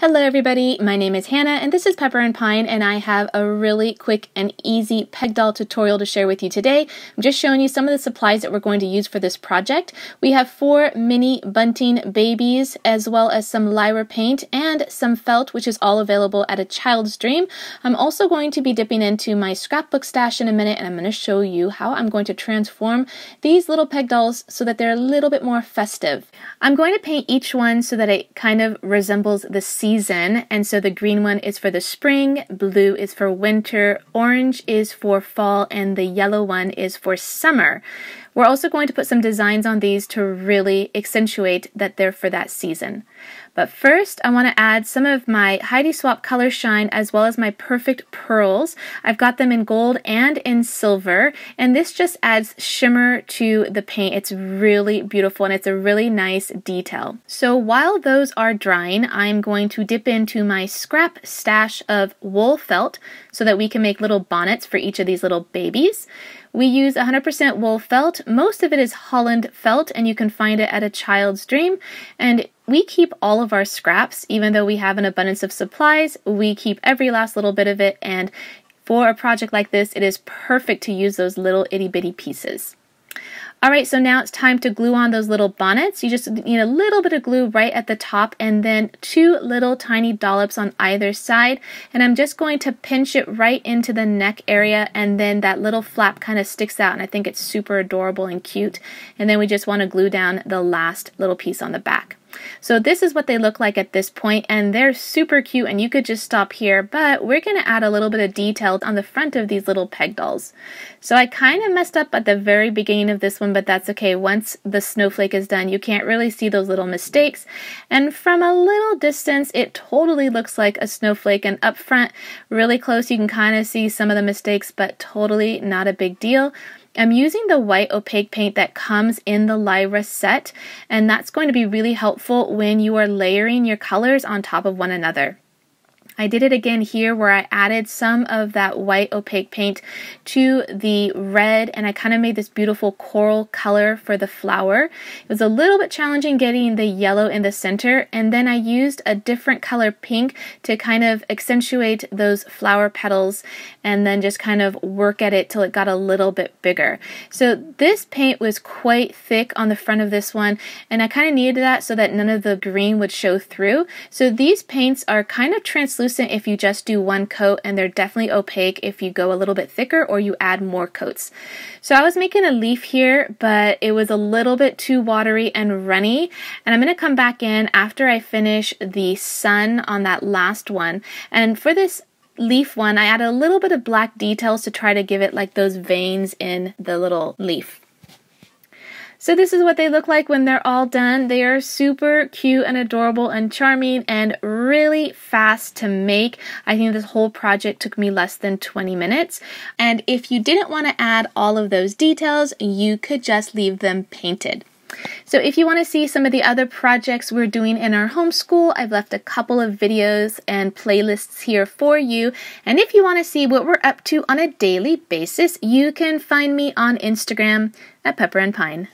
Hello everybody, my name is Hannah and this is Pepper and Pine, and I have a really quick and easy peg doll tutorial to share with you today. I'm just showing you some of the supplies that we're going to use for this project. We have 4 mini bunting babies, as well as some lyra paint and some felt, which is all available at A Child's Dream. I'm also going to be dipping into my scrapbook stash in a minute, and I'm going to show you how I'm going to transform these little peg dolls so that they're a little bit more festive. I'm going to paint each one so that it kind of resembles the season, and so the green one is for the spring, blue is for winter, orange is for fall, and the yellow one is for summer. We're also going to put some designs on these to really accentuate that they're for that season. But first, I want to add some of my Heidi Swapp Color Shine as well as my Perfect Pearls. I've got them in gold and in silver, and this just adds shimmer to the paint. It's really beautiful and it's a really nice detail. So while those are drying, I'm going to dip into my scrap stash of wool felt so that we can make little bonnets for each of these little babies. We use 100% wool felt. Most of it is Holland felt, and you can find it at A Child's Dream. And we keep all of our scraps, even though we have an abundance of supplies. We keep every last little bit of it, and for a project like this, it is perfect to use those little itty bitty pieces. Alright, so now it's time to glue on those little bonnets. You just need a little bit of glue right at the top and then 2 little tiny dollops on either side. And I'm just going to pinch it right into the neck area, and then that little flap kind of sticks out, and I think it's super adorable and cute. And then we just want to glue down the last little piece on the back. So this is what they look like at this point, and they're super cute, and you could just stop here, but we're going to add a little bit of detail on the front of these little peg dolls. So I kind of messed up at the very beginning of this one, but that's okay. Once the snowflake is done, you can't really see those little mistakes, and from a little distance it totally looks like a snowflake, and up front really close you can kind of see some of the mistakes, but totally not a big deal. I'm using the white opaque paint that comes in the Lyra set, and that's going to be really helpful when you are layering your colors on top of one another. I did it again here where I added some of that white opaque paint to the red, and I kind of made this beautiful coral color for the flower. It was a little bit challenging getting the yellow in the center, and then I used a different color pink to kind of accentuate those flower petals and then just kind of work at it till it got a little bit bigger. So this paint was quite thick on the front of this one, and I kind of needed that so that none of the green would show through. So these paints are kind of translucent if you just do one coat, and they're definitely opaque if you go a little bit thicker or you add more coats. So I was making a leaf here, but it was a little bit too watery and runny, and I'm going to come back in after I finish the sun on that last one. And for this leaf one, I added a little bit of black details to try to give it like those veins in the little leaf. So this is what they look like when they're all done. They are super cute and adorable and charming and really fast to make. I think this whole project took me less than 20 minutes. And if you didn't want to add all of those details, you could just leave them painted. So if you want to see some of the other projects we're doing in our homeschool, I've left a couple of videos and playlists here for you. And if you want to see what we're up to on a daily basis, you can find me on Instagram at Pepper and Pine.